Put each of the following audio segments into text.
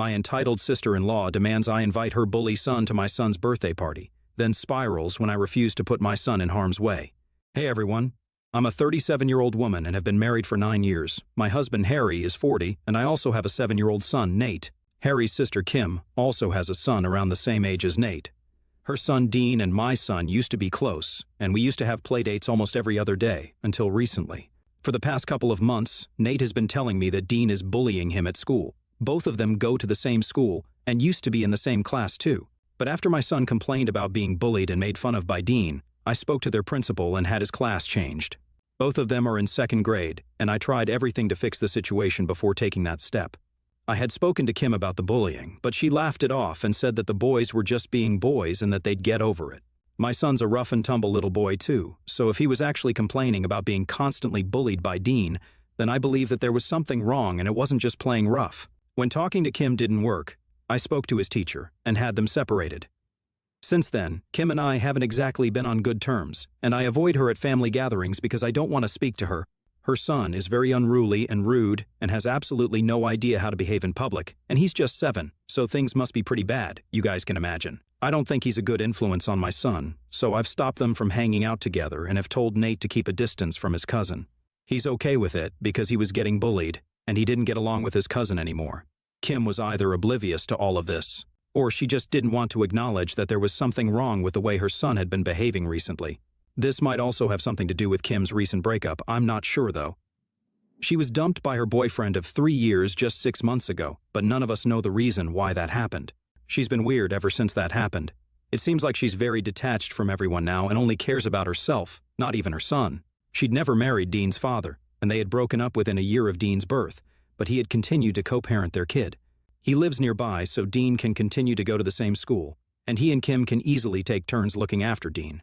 My entitled sister-in-law demands I invite her bully son to my son's birthday party, then spirals when I refuse to put my son in harm's way. Hey everyone. I'm a 37-year-old woman and have been married for 9 years. My husband Harry is 40, and I also have a 7-year-old son, Nate. Harry's sister Kim also has a son around the same age as Nate. Her son Dean and my son used to be close, and we used to have play dates almost every other day, until recently. For the past couple of months, Nate has been telling me that Dean is bullying him at school. Both of them go to the same school and used to be in the same class too. But after my son complained about being bullied and made fun of by Dean, I spoke to their principal and had his class changed. Both of them are in 2nd grade, and I tried everything to fix the situation before taking that step. I had spoken to Kim about the bullying, but she laughed it off and said that the boys were just being boys and that they'd get over it. My son's a rough and tumble little boy too, so if he was actually complaining about being constantly bullied by Dean, then I believe that there was something wrong and it wasn't just playing rough. When talking to Kim didn't work, I spoke to his teacher and had them separated. Since then, Kim and I haven't exactly been on good terms, and I avoid her at family gatherings because I don't want to speak to her. Her son is very unruly and rude and has absolutely no idea how to behave in public, and he's just 7, so things must be pretty bad, you guys can imagine. I don't think he's a good influence on my son, so I've stopped them from hanging out together and have told Nate to keep a distance from his cousin. He's okay with it because he was getting bullied, and he didn't get along with his cousin anymore. Kim was either oblivious to all of this, or she just didn't want to acknowledge that there was something wrong with the way her son had been behaving recently. This might also have something to do with Kim's recent breakup, I'm not sure though. She was dumped by her boyfriend of 3 years just 6 months ago, but none of us know the reason why that happened. She's been weird ever since that happened. It seems like she's very detached from everyone now and only cares about herself, not even her son. She'd never married Dean's father, and they had broken up within a year of Dean's birth, but he had continued to co-parent their kid. He lives nearby, so Dean can continue to go to the same school, and he and Kim can easily take turns looking after Dean.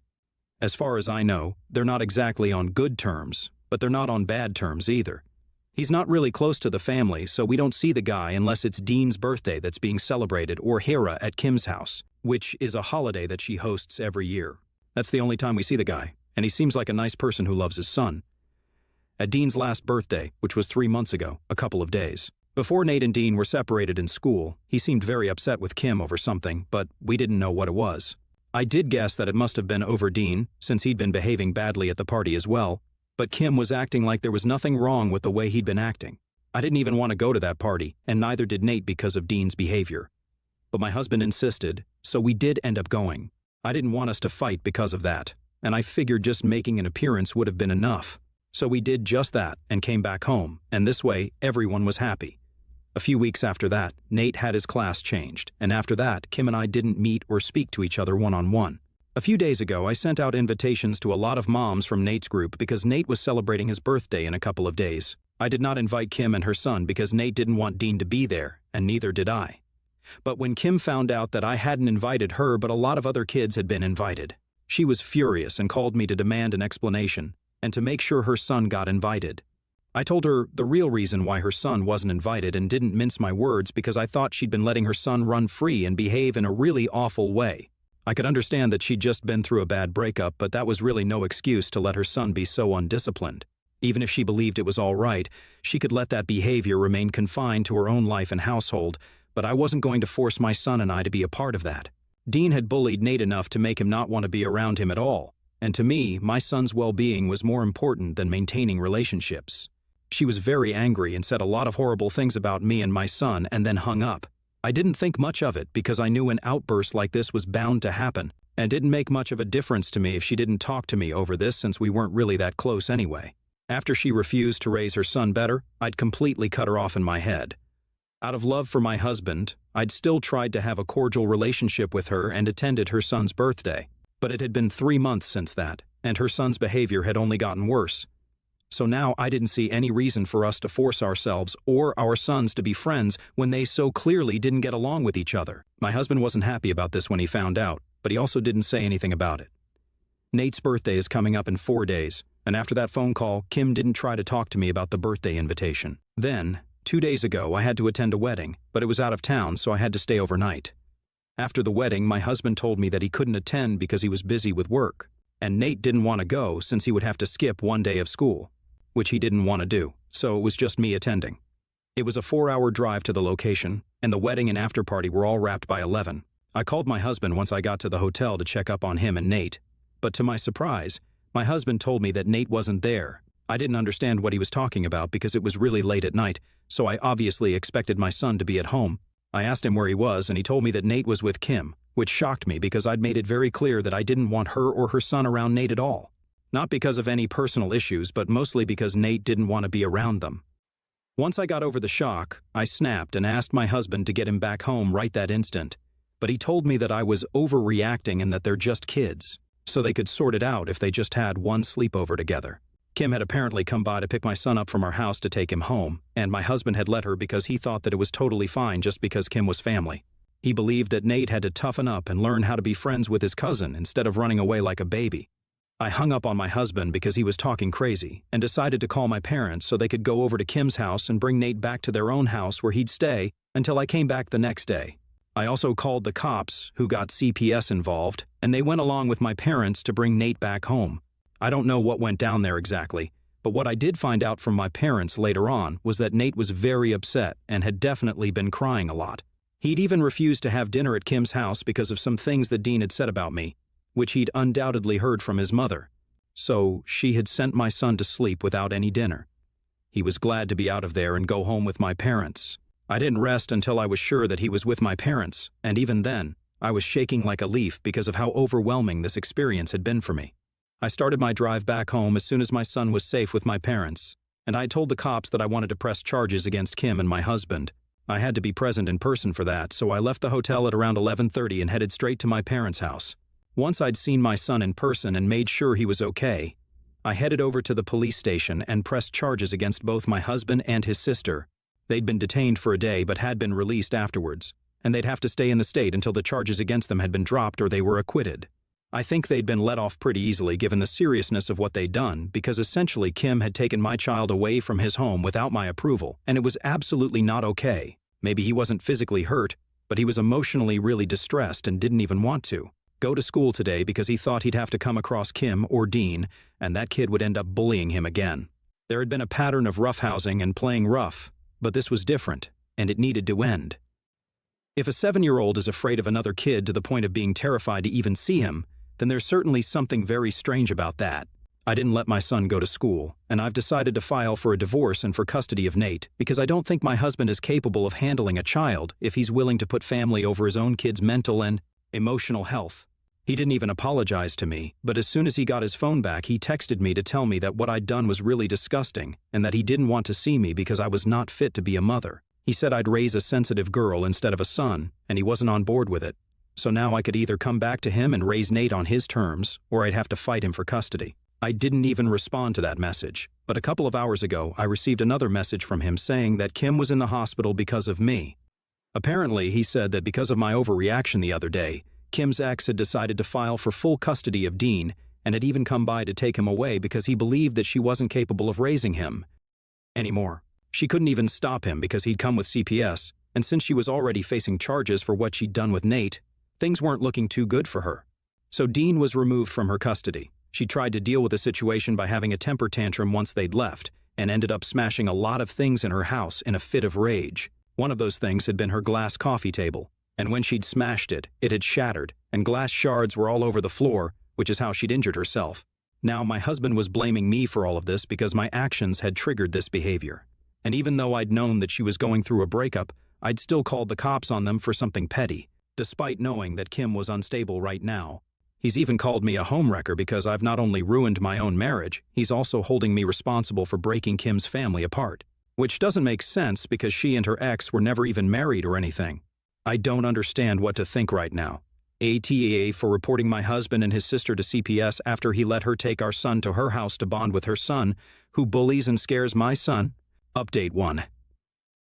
As far as I know, they're not exactly on good terms, but they're not on bad terms either. He's not really close to the family, so we don't see the guy unless it's Dean's birthday that's being celebrated or Hera at Kim's house, which is a holiday that she hosts every year. That's the only time we see the guy, and he seems like a nice person who loves his son. At Dean's last birthday, which was 3 months ago, a couple of days, before Nate and Dean were separated in school, he seemed very upset with Kim over something, but we didn't know what it was. I did guess that it must have been over Dean, since he'd been behaving badly at the party as well, but Kim was acting like there was nothing wrong with the way he'd been acting. I didn't even want to go to that party, and neither did Nate because of Dean's behavior. But my husband insisted, so we did end up going. I didn't want us to fight because of that, and I figured just making an appearance would have been enough. So we did just that and came back home, and this way everyone was happy. A few weeks after that, Nate had his class changed, and after that, Kim and I didn't meet or speak to each other one-on-one. A few days ago, I sent out invitations to a lot of moms from Nate's group because Nate was celebrating his birthday in a couple of days. I did not invite Kim and her son because Nate didn't want Dean to be there, and neither did I. But when Kim found out that I hadn't invited her but a lot of other kids had been invited, she was furious and called me to demand an explanation and to make sure her son got invited. I told her the real reason why her son wasn't invited and didn't mince my words because I thought she'd been letting her son run free and behave in a really awful way. I could understand that she'd just been through a bad breakup, but that was really no excuse to let her son be so undisciplined. Even if she believed it was all right, she could let that behavior remain confined to her own life and household, but I wasn't going to force my son and I to be a part of that. Dean had bullied Nate enough to make him not want to be around him at all, and to me, my son's well-being was more important than maintaining relationships. She was very angry and said a lot of horrible things about me and my son and then hung up. I didn't think much of it because I knew an outburst like this was bound to happen, and didn't make much of a difference to me if she didn't talk to me over this since we weren't really that close anyway. After she refused to raise her son better, I'd completely cut her off in my head. Out of love for my husband, I'd still tried to have a cordial relationship with her and attended her son's birthday, but it had been 3 months since that, and her son's behavior had only gotten worse. So now I didn't see any reason for us to force ourselves or our sons to be friends when they so clearly didn't get along with each other. My husband wasn't happy about this when he found out, but he also didn't say anything about it. Nate's birthday is coming up in 4 days, and after that phone call, Kim didn't try to talk to me about the birthday invitation. Then, 2 days ago, I had to attend a wedding, but it was out of town, so I had to stay overnight. After the wedding, my husband told me that he couldn't attend because he was busy with work, and Nate didn't want to go since he would have to skip 1 day of school, which he didn't want to do, so it was just me attending. It was a 4-hour drive to the location, and the wedding and after-party were all wrapped by 11. I called my husband once I got to the hotel to check up on him and Nate, but to my surprise, my husband told me that Nate wasn't there. I didn't understand what he was talking about because it was really late at night, so I obviously expected my son to be at home. I asked him where he was, and he told me that Nate was with Kim, which shocked me because I'd made it very clear that I didn't want her or her son around Nate at all. Not because of any personal issues, but mostly because Nate didn't want to be around them. Once I got over the shock, I snapped and asked my husband to get him back home right that instant. But he told me that I was overreacting and that they're just kids, so they could sort it out if they just had one sleepover together. Kim had apparently come by to pick my son up from our house to take him home, and my husband had let her because he thought that it was totally fine just because Kim was family. He believed that Nate had to toughen up and learn how to be friends with his cousin instead of running away like a baby. I hung up on my husband because he was talking crazy and decided to call my parents so they could go over to Kim's house and bring Nate back to their own house where he'd stay until I came back the next day. I also called the cops, who got CPS involved, and they went along with my parents to bring Nate back home. I don't know what went down there exactly, but what I did find out from my parents later on was that Nate was very upset and had definitely been crying a lot. He'd even refused to have dinner at Kim's house because of some things that Dean had said about me, which he'd undoubtedly heard from his mother. So she had sent my son to sleep without any dinner. He was glad to be out of there and go home with my parents. I didn't rest until I was sure that he was with my parents, and even then, I was shaking like a leaf because of how overwhelming this experience had been for me. I started my drive back home as soon as my son was safe with my parents, and I told the cops that I wanted to press charges against Kim and my husband. I had to be present in person for that, so I left the hotel at around 11:30 and headed straight to my parents' house. Once I'd seen my son in person and made sure he was okay, I headed over to the police station and pressed charges against both my husband and his sister. They'd been detained for a day but had been released afterwards, and they'd have to stay in the state until the charges against them had been dropped or they were acquitted. I think they'd been let off pretty easily given the seriousness of what they'd done, because essentially Kim had taken my child away from his home without my approval, and it was absolutely not okay. Maybe he wasn't physically hurt, but he was emotionally really distressed and didn't even want to go to school today because he thought he'd have to come across Kim or Dean, and that kid would end up bullying him again. There had been a pattern of roughhousing and playing rough, but this was different, and it needed to end. If a 7-year-old is afraid of another kid to the point of being terrified to even see him, then there's certainly something very strange about that. I didn't let my son go to school, and I've decided to file for a divorce and for custody of Nate because I don't think my husband is capable of handling a child if he's willing to put family over his own kid's mental and emotional health. He didn't even apologize to me, but as soon as he got his phone back, he texted me to tell me that what I'd done was really disgusting and that he didn't want to see me because I was not fit to be a mother. He said I'd raise a sensitive girl instead of a son, and he wasn't on board with it. So now I could either come back to him and raise Nate on his terms, or I'd have to fight him for custody. I didn't even respond to that message, but a couple of hours ago I received another message from him saying that Kim was in the hospital because of me. Apparently, he said that because of my overreaction the other day, Kim's ex had decided to file for full custody of Dean and had even come by to take him away because he believed that she wasn't capable of raising him anymore. She couldn't even stop him because he'd come with CPS, and since she was already facing charges for what she'd done with Nate, things weren't looking too good for her. So Dean was removed from her custody. She tried to deal with the situation by having a temper tantrum once they'd left, and ended up smashing a lot of things in her house in a fit of rage. One of those things had been her glass coffee table, and when she'd smashed it, it had shattered, and glass shards were all over the floor, which is how she'd injured herself. Now, my husband was blaming me for all of this because my actions had triggered this behavior. And even though I'd known that she was going through a breakup, I'd still called the cops on them for something petty, despite knowing that Kim was unstable right now. He's even called me a homewrecker because I've not only ruined my own marriage, he's also holding me responsible for breaking Kim's family apart. Which doesn't make sense because she and her ex were never even married or anything. I don't understand what to think right now. ATA for reporting my husband and his sister to CPS after he let her take our son to her house to bond with her son, who bullies and scares my son. Update 1.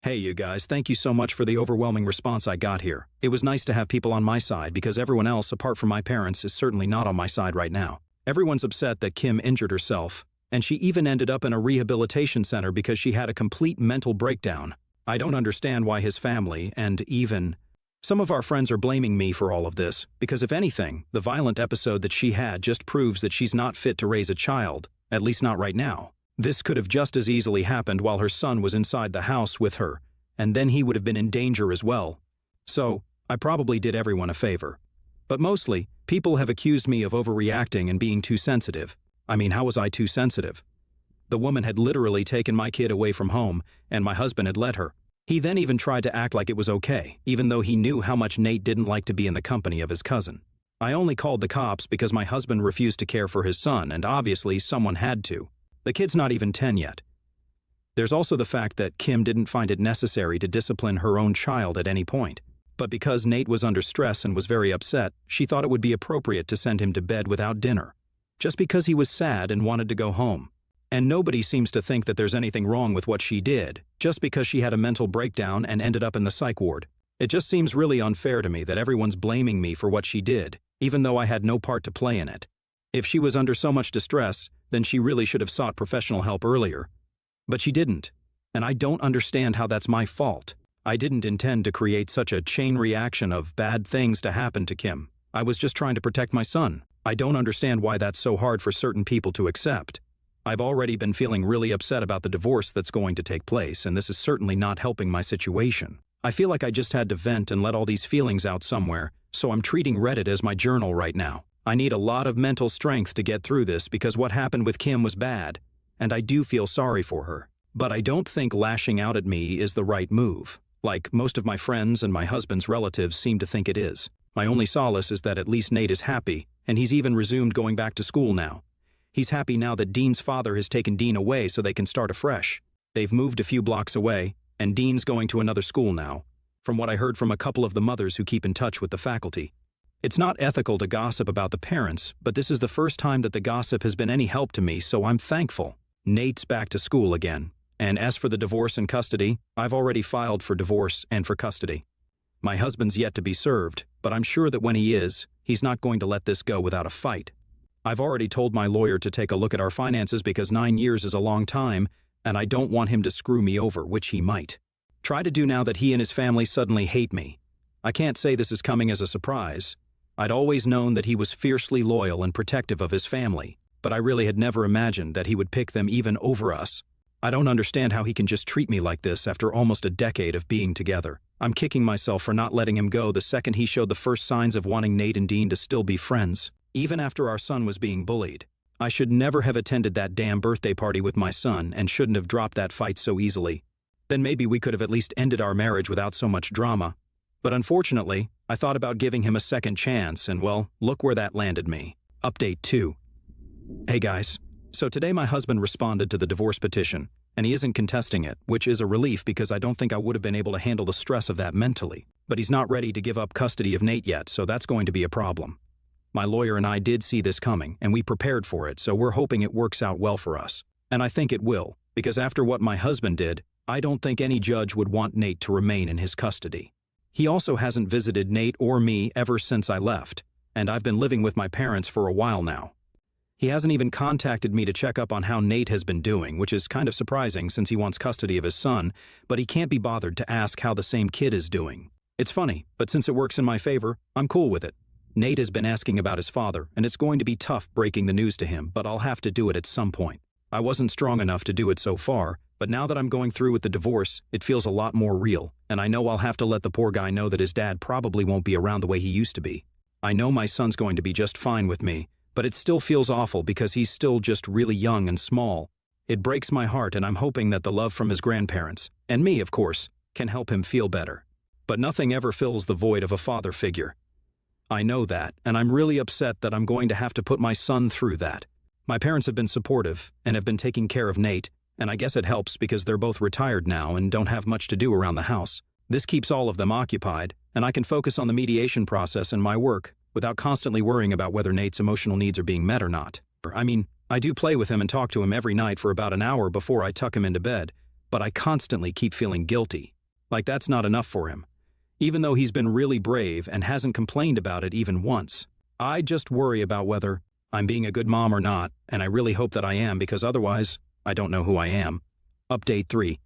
Hey you guys, thank you so much for the overwhelming response I got here. It was nice to have people on my side because everyone else, apart from my parents, is certainly not on my side right now. Everyone's upset that Kim injured herself, and she even ended up in a rehabilitation center because she had a complete mental breakdown. I don't understand why his family, and even some of our friends, are blaming me for all of this, because if anything, the violent episode that she had just proves that she's not fit to raise a child, at least not right now. This could have just as easily happened while her son was inside the house with her, and then he would have been in danger as well. So, I probably did everyone a favor. But mostly, people have accused me of overreacting and being too sensitive. I mean, how was I too sensitive? The woman had literally taken my kid away from home, and my husband had let her. He then even tried to act like it was okay, even though he knew how much Nate didn't like to be in the company of his cousin. I only called the cops because my husband refused to care for his son, and obviously someone had to. The kid's not even 10 yet. There's also the fact that Kim didn't find it necessary to discipline her own child at any point. But because Nate was under stress and was very upset, she thought it would be appropriate to send him to bed without dinner, just because he was sad and wanted to go home. And nobody seems to think that there's anything wrong with what she did, just because she had a mental breakdown and ended up in the psych ward. It just seems really unfair to me that everyone's blaming me for what she did, even though I had no part to play in it. If she was under so much distress, then she really should have sought professional help earlier. But she didn't, and I don't understand how that's my fault. I didn't intend to create such a chain reaction of bad things to happen to Kim. I was just trying to protect my son. I don't understand why that's so hard for certain people to accept. I've already been feeling really upset about the divorce that's going to take place, and this is certainly not helping my situation. I feel like I just had to vent and let all these feelings out somewhere, so I'm treating Reddit as my journal right now. I need a lot of mental strength to get through this because what happened with Kim was bad, and I do feel sorry for her. But I don't think lashing out at me is the right move, like most of my friends and my husband's relatives seem to think it is. My only solace is that at least Nate is happy, and he's even resumed going back to school now. He's happy now that Dean's father has taken Dean away so they can start afresh. They've moved a few blocks away, and Dean's going to another school now, from what I heard from a couple of the mothers who keep in touch with the faculty. It's not ethical to gossip about the parents, but this is the first time that the gossip has been any help to me, so I'm thankful. Nate's back to school again, and as for the divorce and custody, I've already filed for divorce and for custody. My husband's yet to be served, but I'm sure that when he is, he's not going to let this go without a fight. I've already told my lawyer to take a look at our finances because 9 years is a long time, and I don't want him to screw me over, which he might. Try to do now that he and his family suddenly hate me. I can't say this is coming as a surprise. I'd always known that he was fiercely loyal and protective of his family, but I really had never imagined that he would pick them even over us. I don't understand how he can just treat me like this after almost a decade of being together. I'm kicking myself for not letting him go the second he showed the first signs of wanting Nate and Dean to still be friends. Even after our son was being bullied. I should never have attended that damn birthday party with my son and shouldn't have dropped that fight so easily. Then maybe we could have at least ended our marriage without so much drama. But unfortunately, I thought about giving him a second chance and well, look where that landed me. Update 2. Hey guys. So today my husband responded to the divorce petition, and he isn't contesting it, which is a relief because I don't think I would have been able to handle the stress of that mentally. But he's not ready to give up custody of Nate yet, so that's going to be a problem. My lawyer and I did see this coming, and we prepared for it, so we're hoping it works out well for us. And I think it will, because after what my husband did, I don't think any judge would want Nate to remain in his custody. He also hasn't visited Nate or me ever since I left, and I've been living with my parents for a while now. He hasn't even contacted me to check up on how Nate has been doing, which is kind of surprising since he wants custody of his son, but he can't be bothered to ask how the same kid is doing. It's funny, but since it works in my favor, I'm cool with it. Nate has been asking about his father, and it's going to be tough breaking the news to him, but I'll have to do it at some point. I wasn't strong enough to do it so far, but now that I'm going through with the divorce, it feels a lot more real, and I know I'll have to let the poor guy know that his dad probably won't be around the way he used to be. I know my son's going to be just fine with me, but it still feels awful because he's still just really young and small. It breaks my heart, and I'm hoping that the love from his grandparents, and me of course, can help him feel better. But nothing ever fills the void of a father figure. I know that, and I'm really upset that I'm going to have to put my son through that. My parents have been supportive and have been taking care of Nate, and I guess it helps because they're both retired now and don't have much to do around the house. This keeps all of them occupied, and I can focus on the mediation process and my work without constantly worrying about whether Nate's emotional needs are being met or not. I mean, I do play with him and talk to him every night for about an hour before I tuck him into bed, but I constantly keep feeling guilty. Like that's not enough for him. Even though he's been really brave and hasn't complained about it even once. I just worry about whether I'm being a good mom or not, and I really hope that I am because otherwise, I don't know who I am. Update 3.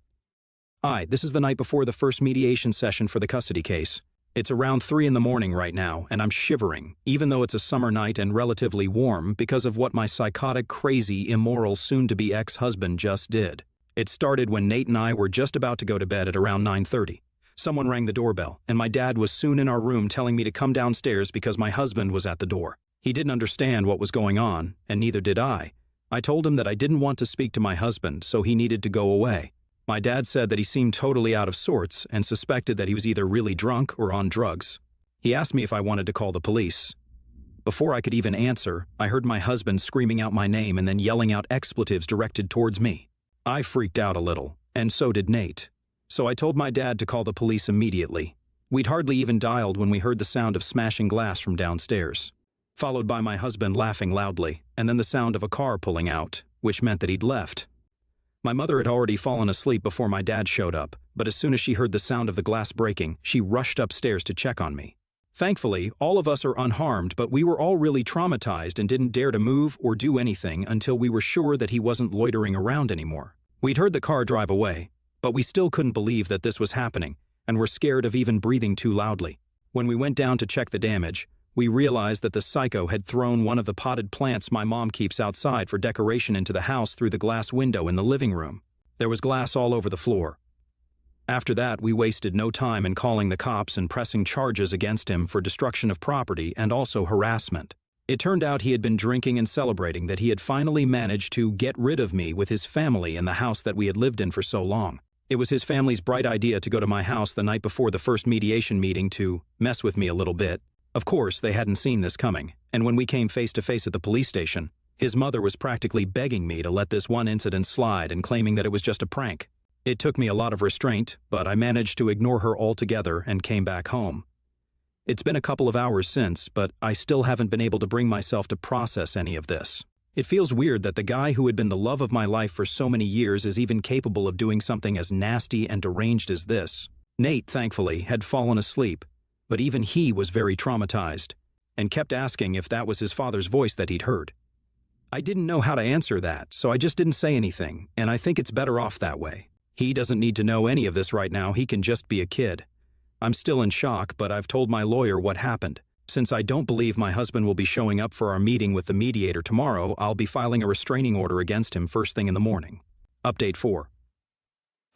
This is the night before the first mediation session for the custody case. It's around 3 in the morning right now, and I'm shivering, even though it's a summer night and relatively warm because of what my psychotic, crazy, immoral, soon-to-be ex-husband just did. It started when Nate and I were just about to go to bed at around 9:30. Someone rang the doorbell, and my dad was soon in our room telling me to come downstairs because my husband was at the door. He didn't understand what was going on, and neither did I. I told him that I didn't want to speak to my husband, so he needed to go away. My dad said that he seemed totally out of sorts and suspected that he was either really drunk or on drugs. He asked me if I wanted to call the police. Before I could even answer, I heard my husband screaming out my name and then yelling out expletives directed towards me. I freaked out a little, and so did Nate. So I told my dad to call the police immediately. We'd hardly even dialed when we heard the sound of smashing glass from downstairs, followed by my husband laughing loudly, and then the sound of a car pulling out, which meant that he'd left. My mother had already fallen asleep before my dad showed up, but as soon as she heard the sound of the glass breaking, she rushed upstairs to check on me. Thankfully, all of us are unharmed, but we were all really traumatized and didn't dare to move or do anything until we were sure that he wasn't loitering around anymore. We'd heard the car drive away, but we still couldn't believe that this was happening, and were scared of even breathing too loudly. When we went down to check the damage, we realized that the psycho had thrown one of the potted plants my mom keeps outside for decoration into the house through the glass window in the living room. There was glass all over the floor. After that, we wasted no time in calling the cops and pressing charges against him for destruction of property and also harassment. It turned out he had been drinking and celebrating that he had finally managed to get rid of me with his family in the house that we had lived in for so long. It was his family's bright idea to go to my house the night before the first mediation meeting to mess with me a little bit. Of course, they hadn't seen this coming, and when we came face to face at the police station, his mother was practically begging me to let this one incident slide and claiming that it was just a prank. It took me a lot of restraint, but I managed to ignore her altogether and came back home. It's been a couple of hours since, but I still haven't been able to bring myself to process any of this. It feels weird that the guy who had been the love of my life for so many years is even capable of doing something as nasty and deranged as this. Nate, thankfully, had fallen asleep, but even he was very traumatized, and kept asking if that was his father's voice that he'd heard. I didn't know how to answer that, so I just didn't say anything, and I think it's better off that way. He doesn't need to know any of this right now, he can just be a kid. I'm still in shock, but I've told my lawyer what happened. Since I don't believe my husband will be showing up for our meeting with the mediator tomorrow, I'll be filing a restraining order against him first thing in the morning. Update 4.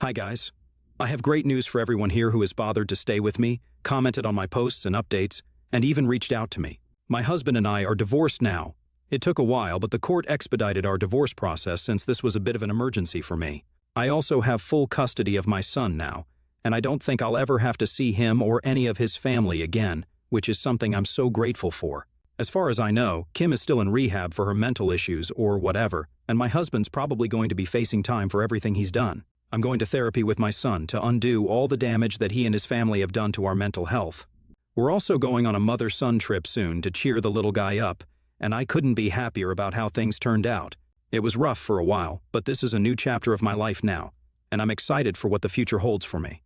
Hi guys. I have great news for everyone here who has bothered to stay with me, commented on my posts and updates, and even reached out to me. My husband and I are divorced now. It took a while, but the court expedited our divorce process since this was a bit of an emergency for me. I also have full custody of my son now, and I don't think I'll ever have to see him or any of his family again, which is something I'm so grateful for. As far as I know, Kim is still in rehab for her mental issues or whatever, and my husband's probably going to be facing time for everything he's done. I'm going to therapy with my son to undo all the damage that he and his family have done to our mental health. We're also going on a mother-son trip soon to cheer the little guy up, and I couldn't be happier about how things turned out. It was rough for a while, but this is a new chapter of my life now, and I'm excited for what the future holds for me.